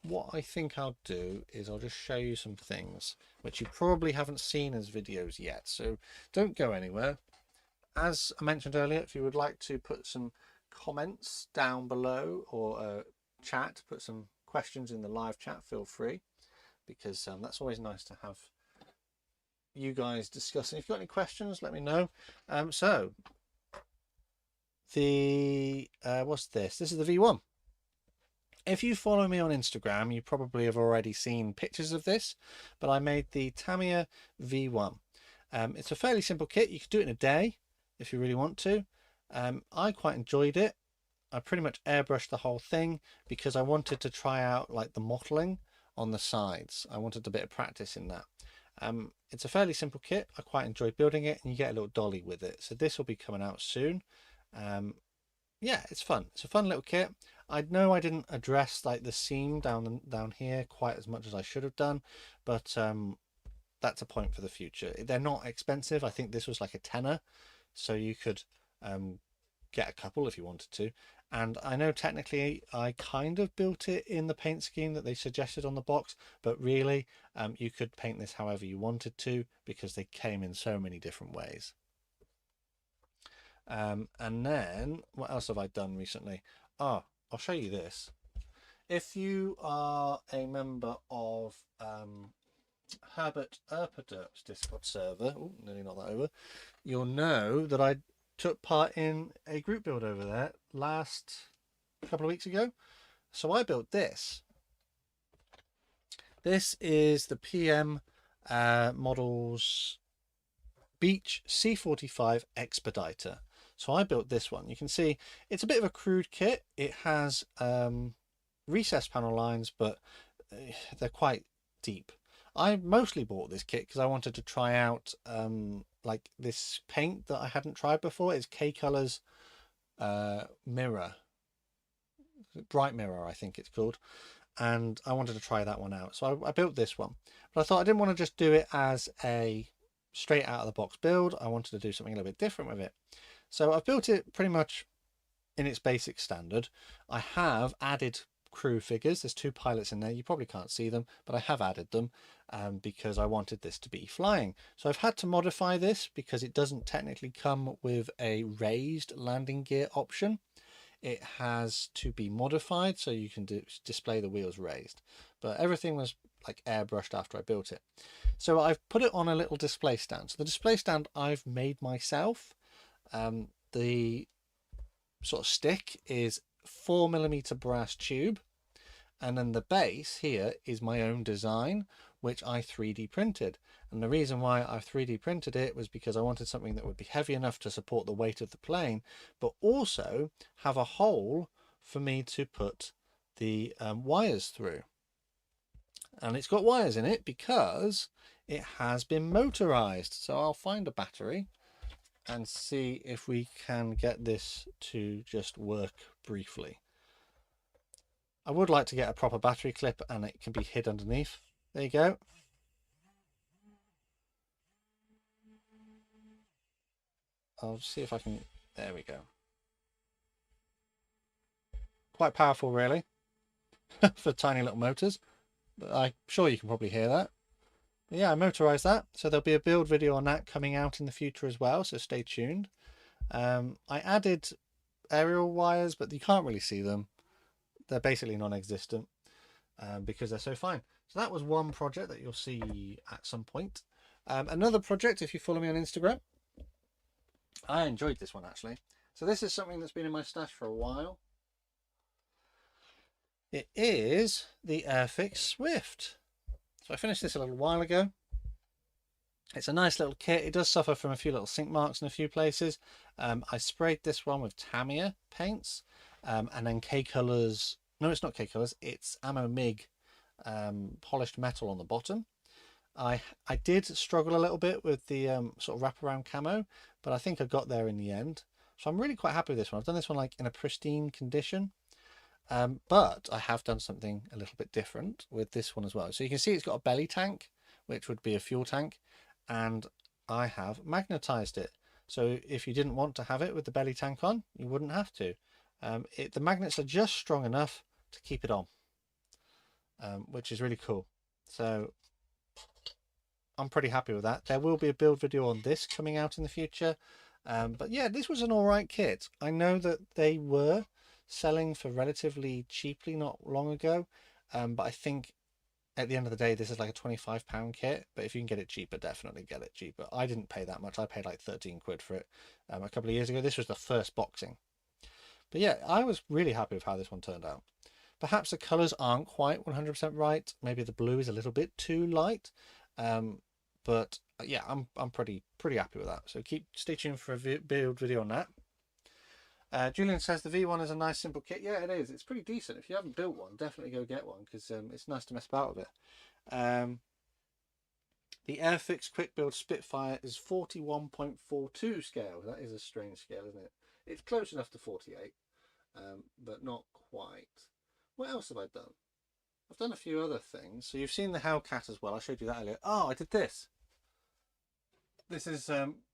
What I think I'll do is I'll just show you some things which you probably haven't seen as videos yet, so don't go anywhere. As I mentioned earlier, if you would like to put some comments down below or chat, put some questions in the live chat, feel free, because that's always nice to have you guys discussing. If you've got any questions, let me know. So the what's this? This is the V1. If you follow me on Instagram, you probably have already seen pictures of this, but I made the Tamiya V1. It's a fairly simple kit. You can do it in a day if you really want to. I quite enjoyed it. I pretty much airbrushed the whole thing because I wanted to try out like the mottling on the sides. I wanted a bit of practice in that. It's a fairly simple kit. I quite enjoyed building it, and you get a little dolly with it. So this will be coming out soon. Yeah, it's fun. It's a fun little kit. I know I didn't address like the seam down here quite as much as I should have done, but that's a point for the future. They're not expensive. I think this was like a tenner, so you could get a couple if you wanted to. And I know technically I kind of built it in the paint scheme that they suggested on the box, but really you could paint this however you wanted to, because they came in so many different ways. And then what else have I done recently? Oh, I'll show you this. If you are a member of Herbert Erpaderp's Discord server, oh, nearly not that over, you'll know that I took part in a group build over there last couple of weeks ago. So I built this. This is the PM Models Beach C45 Expediter. So I built this one. You can see it's a bit of a crude kit. It has recessed panel lines, but they're quite deep. I mostly bought this kit because I wanted to try out like this paint that I hadn't tried before. It's K Colors Mirror, Bright Mirror, I think it's called. And I wanted to try that one out. So I built this one. But I thought I didn't want to just do it as a straight out of the box build. I wanted to do something a little bit different with it. So I've built it pretty much in its basic standard. I have added crew figures. There's 2 pilots in there. You probably can't see them, but I have added them because I wanted this to be flying. So I've had to modify this because it doesn't technically come with a raised landing gear option. It has to be modified so you can display the wheels raised, but everything was like airbrushed after I built it. So I've put it on a little display stand. So the display stand I've made myself. The sort of stick is 4mm brass tube, and then the base here is my own design, which I 3D printed. And the reason why I 3D printed it was because I wanted something that would be heavy enough to support the weight of the plane, but also have a hole for me to put the wires through. And it's got wires in it because it has been motorized. So I'll find a battery and see if we can get this to just work briefly. I would like to get a proper battery clip and it can be hid underneath. There you go. I'll see if I can, there we go. Quite powerful really, for tiny little motors. But I'm sure you can probably hear that. But yeah, I motorized that. So there'll be a build video on that coming out in the future as well, so stay tuned. I added aerial wires, but you can't really see them. They're basically non-existent because they're so fine. So that was one project that you'll see at some point. Another project, if you follow me on Instagram, I enjoyed this one actually. So this is something that's been in my stash for a while. It is the Airfix Swift. So I finished this a little while ago. It's a nice little kit. It does suffer from a few little sink marks in a few places. I sprayed this one with Tamiya paints and then K Colors. No, it's not K Colors. It's Ammo MIG polished metal on the bottom. I did struggle a little bit with the sort of wraparound camo, but I think I got there in the end. So I'm really quite happy with this one. I've done this one like in a pristine condition. But I have done something a little bit different with this one as well. So you can see it's got a belly tank, which would be a fuel tank, and I have magnetized it. So if you didn't want to have it with the belly tank on, you wouldn't have to. The magnets are just strong enough to keep it on, which is really cool. So I'm pretty happy with that. There will be a build video on this coming out in the future. But yeah, this was an alright kit. I know that they were selling for relatively cheaply not long ago, but I think at the end of the day this is like a £25 kit, but if you can get it cheaper, definitely get it cheaper. I didn't pay that much. I paid like 13 quid for it a couple of years ago. This was the first boxing, but yeah, I was really happy with how this one turned out. Perhaps the colors aren't quite 100% right. Maybe the blue is a little bit too light, but yeah, I'm pretty happy with that. So stay tuned for a build video on that. Julian says the V1 is a nice simple kit. Yeah, it is. It's pretty decent. If you haven't built one, definitely go get one because it's nice to mess about with it. The Airfix Quickbuild Spitfire is 41.42 scale. That is a strange scale, isn't it? It's close enough to 48, but not quite. What else have I done? I've done a few other things. So you've seen the Hellcat as well. I showed you that earlier. Oh, I did this. This is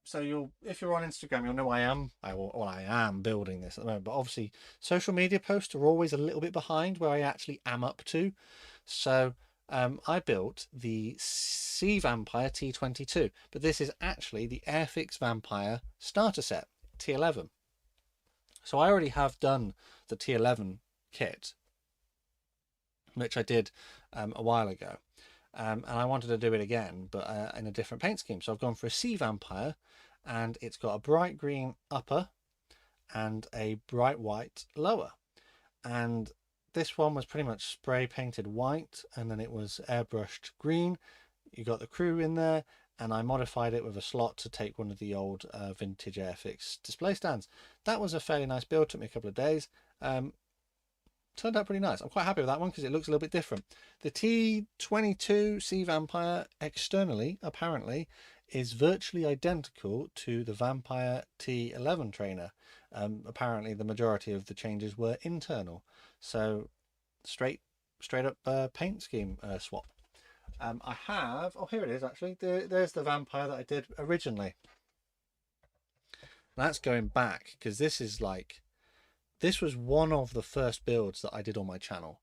so if you're on Instagram, you'll know I am building this at the moment, but obviously social media posts are always a little bit behind where I actually am up to. So I built the Sea Vampire T22, but this is actually the Airfix Vampire starter set T11. So I already have done the T11 kit, which I did a while ago. And I wanted to do it again, but in a different paint scheme. So I've gone for a Sea Vampire, and it's got a bright green upper and a bright white lower. And this one was pretty much spray painted white, and then it was airbrushed green. You got the crew in there, and I modified it with a slot to take one of the old vintage Airfix display stands. That was a fairly nice build, took me a couple of days. Turned out pretty nice. I'm quite happy with that one because it looks a little bit different. The T22 Sea Vampire externally, apparently, is virtually identical to the Vampire T11 trainer. Apparently the majority of the changes were internal. So straight up paint scheme swap. I have, oh, here it is actually. There's the Vampire that I did originally. That's going back because this was one of the first builds that I did on my channel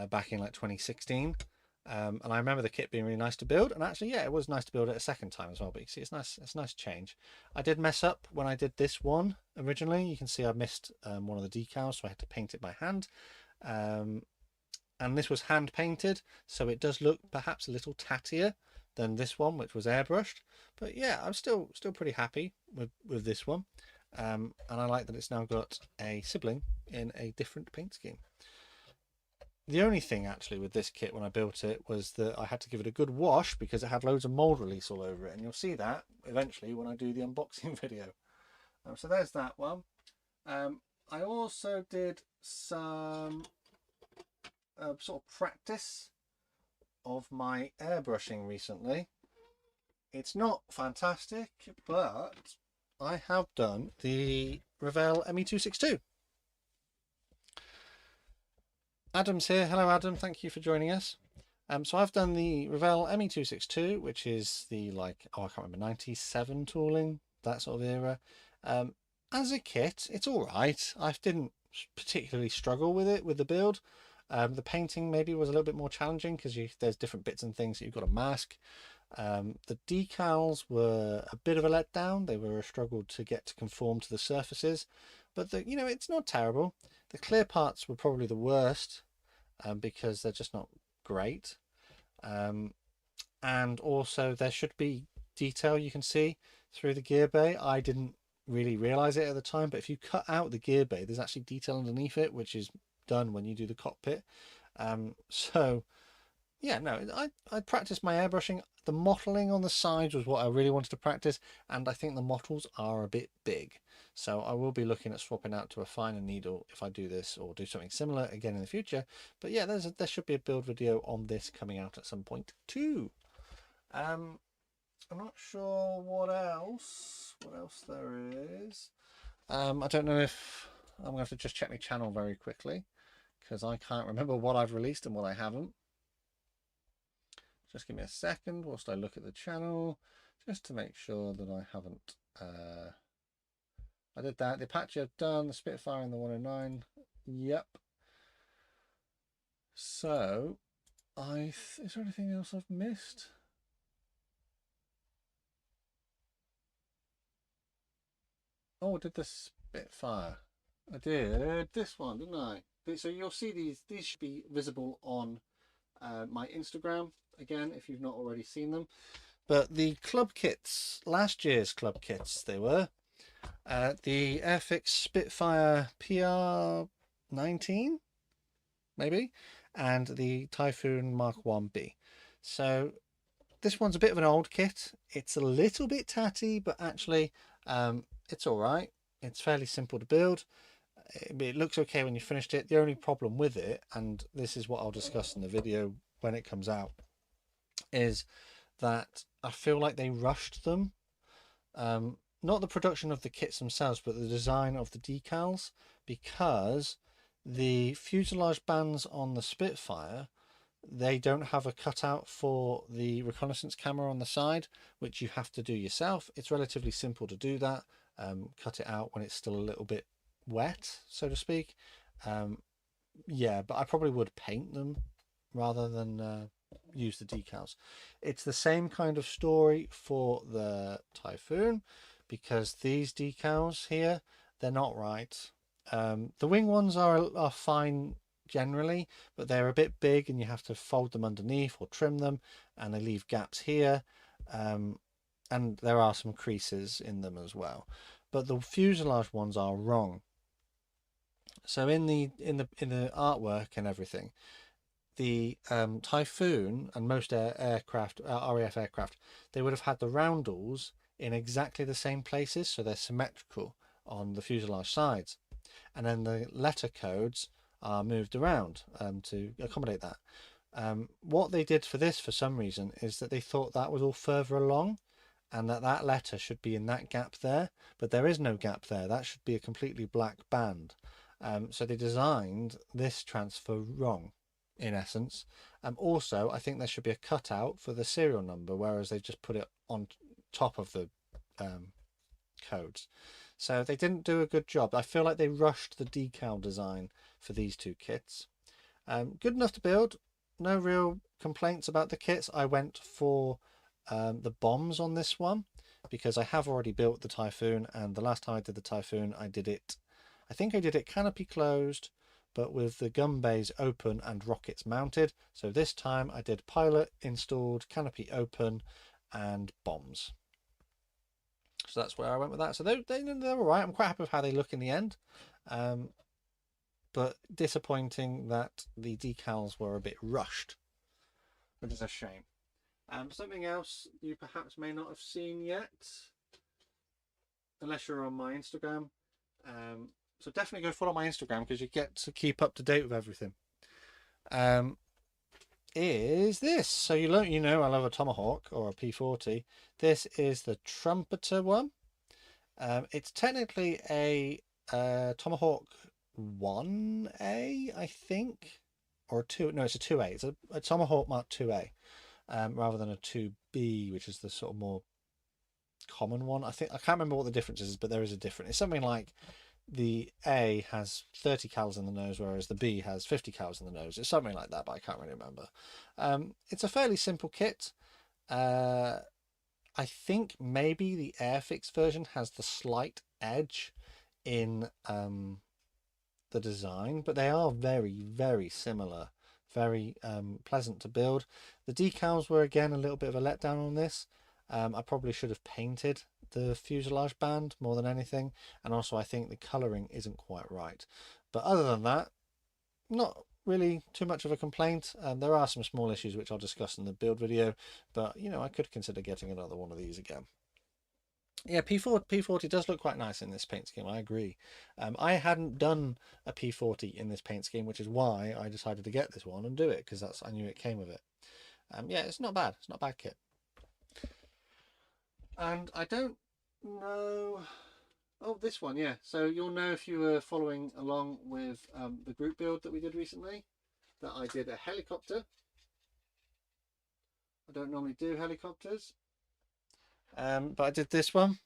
back in like 2016. And I remember the kit being really nice to build, and actually, yeah, it was nice to build it a second time as well. But you see, it's a nice change. I did mess up when I did this one originally. You can see I missed one of the decals, so I had to paint it by hand. And this was hand painted, so it does look perhaps a little tattier than this one, which was airbrushed. But yeah, I'm still pretty happy with this one. And I like that it's now got a sibling in a different paint scheme. The only thing actually with this kit when I built it was that I had to give it a good wash because it had loads of mold release all over it, and you'll see that eventually when I do the unboxing video. So there's that one. I also did some sort of practice of my airbrushing recently. It's not fantastic, but I have done the Revell ME262. Adam's here. Hello, Adam. Thank you for joining us. So I've done the Revell ME262, which is the I can't remember, 97 tooling, that sort of era. As a kit, it's all right. I didn't particularly struggle with it with the build. The painting maybe was a little bit more challenging because there's different bits and things that you've got to mask. The decals were a bit of a letdown. They were a struggle to get to conform to the surfaces, but it's not terrible. The clear parts were probably the worst because they're just not great. And also there should be detail you can see through the gear bay. I didn't really realize it at the time, but if you cut out the gear bay, there's actually detail underneath it, which is done when you do the cockpit. So yeah, no, I practiced my airbrushing. The mottling on the sides was what I really wanted to practice, and I think the mottles are a bit big. So I will be looking at swapping out to a finer needle if I do this or do something similar again in the future. But yeah, there should be a build video on this coming out at some point too. I'm not sure what else there is. I don't know if I'm going to have to just check my channel very quickly because I can't remember what I've released and what I haven't. Just give me a second whilst I look at the channel just to make sure that I haven't I did that. The Apache I've done, the Spitfire and the 109. Yep. So is there anything else I've missed? Oh, I did the Spitfire. I did this one, didn't I? So you'll see these should be visible on my Instagram again if you've not already seen them. But the club kits, last year's club kits, they were the Airfix Spitfire PR19 maybe, and the Typhoon Mark 1B. So this one's a bit of an old kit. It's a little bit tatty, but actually it's all right. It's fairly simple to build. It looks okay when you finished it. The only problem with it, and this is what I'll discuss in the video when it comes out, is that I feel like they rushed them. Not the production of the kits themselves, but the design of the decals, because the fuselage bands on the Spitfire, they don't have a cutout for the reconnaissance camera on the side, which you have to do yourself. It's relatively simple to do that. Cut it out when it's still a little bit wet, so to speak. Yeah, but I probably would paint them rather than use the decals. It's the same kind of story for the Typhoon, because these decals here, they're not right. The wing ones are fine generally, but they're a bit big and you have to fold them underneath or trim them, and they leave gaps here, and there are some creases in them as well. But the fuselage ones are wrong. So in the artwork and everything, the Typhoon and most aircraft, RAF aircraft, they would have had the roundels in exactly the same places, so they're symmetrical on the fuselage sides, and then the letter codes are moved around to accommodate that. What they did for this, for some reason, is that they thought that was all further along, and that letter should be in that gap there, but there is no gap there. That should be a completely black band. So they designed this transfer wrong, in essence. Also, I think there should be a cutout for the serial number, whereas they just put it on top of the codes. So they didn't do a good job. I feel like they rushed the decal design for these two kits. Good enough to build. No real complaints about the kits. I went for the bombs on this one because I have already built the Typhoon, and the last time I did the Typhoon, I think I did it canopy closed, but with the gun bays open and rockets mounted. So this time I did pilot installed, canopy open, and bombs. So that's where I went with that. So they're all right. I'm quite happy with how they look in the end. But disappointing that the decals were a bit rushed, which is a shame. Something else you perhaps may not have seen yet, unless you're on my Instagram. So definitely go follow my Instagram because you get to keep up to date with everything. Is this? So you know I love a Tomahawk or a P40. This is the Trumpeter one. It's technically a Tomahawk 1A, I think, or a 2. No, it's a 2A. It's a Tomahawk Mark 2A, rather than a 2B, which is the sort of more common one. I can't remember what the difference is, but there is a difference. It's something like the A has 30 cals in the nose, whereas the B has 50 cals in the nose. It's something like that, but I can't really remember. It's a fairly simple kit. I think maybe the Airfix version has the slight edge in the design, but they are very, very similar. Very pleasant to build. The decals were again a little bit of a letdown on this. I probably should have painted the fuselage band more than anything, and also I think the colouring isn't quite right. But other than that, not really too much of a complaint. There are some small issues which I'll discuss in the build video, but you know, I could consider getting another one of these again. Yeah, P40 does look quite nice in this paint scheme, I agree. I hadn't done a P40 in this paint scheme, which is why I decided to get this one and do it, because I knew it came with it. Yeah, it's not bad. It's not a bad kit. And I don't know... Oh, this one, yeah. So you'll know if you were following along with the group build that we did recently, that I did a helicopter. I don't normally do helicopters. But I did this one,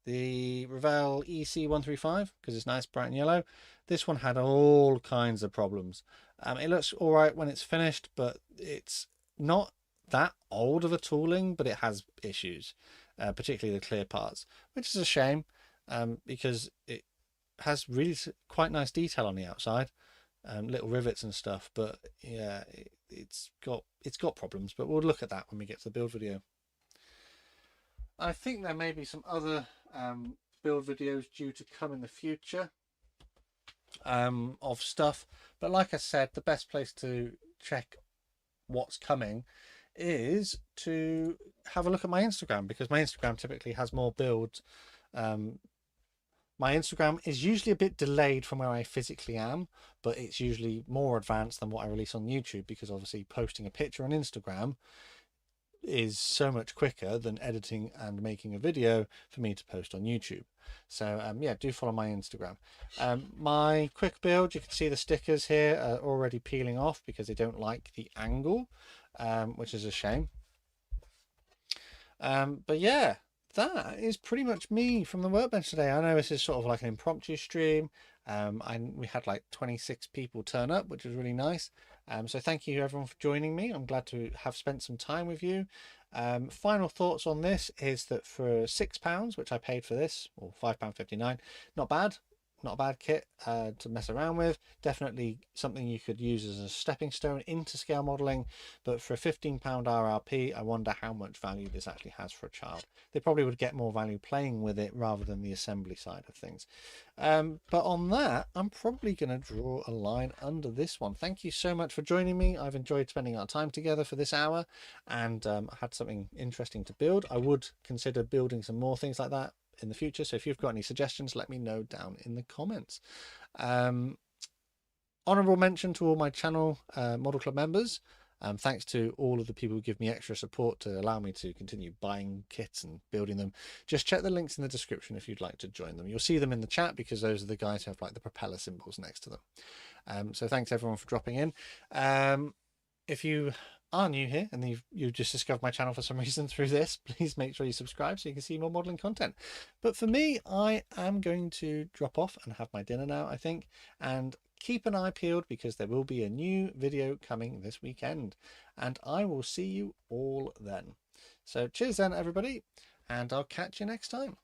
the Revell EC135, because it's nice, bright and yellow. This one had all kinds of problems. It looks all right when it's finished, but it's not that old of a tooling, but it has issues, particularly the clear parts, which is a shame, because it has really quite nice detail on the outside, little rivets and stuff. But yeah, it's got problems. But we'll look at that when we get to the build video. I think there may be some other build videos due to come in the future of stuff, but like I said, the best place to check what's coming is to have a look at my Instagram, because my Instagram typically has more builds. My Instagram is usually a bit delayed from where I physically am, but it's usually more advanced than what I release on YouTube, because obviously posting a picture on Instagram is so much quicker than editing and making a video for me to post on YouTube. So yeah, do follow my Instagram. My quick build, you can see the stickers here are already peeling off because they don't like the angle, which is a shame. But yeah, that is pretty much me from the workbench today. I know this is sort of like an impromptu stream. We had like 26 people turn up, which was really nice. So thank you everyone for joining me. I'm glad to have spent some time with you. Final thoughts on this is that for £6, which I paid for this, or £5.59, not bad. not a bad kit to mess around with. Definitely something you could use as a stepping stone into scale modeling, but for a £15 RRP, I wonder how much value this actually has for a child. They probably would get more value playing with it rather than the assembly side of things. But on that, I'm probably going to draw a line under this one. Thank you so much for joining me. I've enjoyed spending our time together for this hour, and I had something interesting to build. I would consider building some more things like that in the future, so if you've got any suggestions, let me know down in the comments. Honorable mention to all my channel Model Club members. Thanks to all of the people who give me extra support to allow me to continue buying kits and building them. Just check the links in the description if you'd like to join them. You'll see them in the chat because those are the guys who have like the propeller symbols next to them. So thanks everyone for dropping in. If you are new here and you've just discovered my channel for some reason through this, please make sure you subscribe so you can see more modeling content. But for me, I am going to drop off and have my dinner now, I think, and keep an eye peeled because there will be a new video coming this weekend, and I will see you all then. So cheers then everybody, and I'll catch you next time.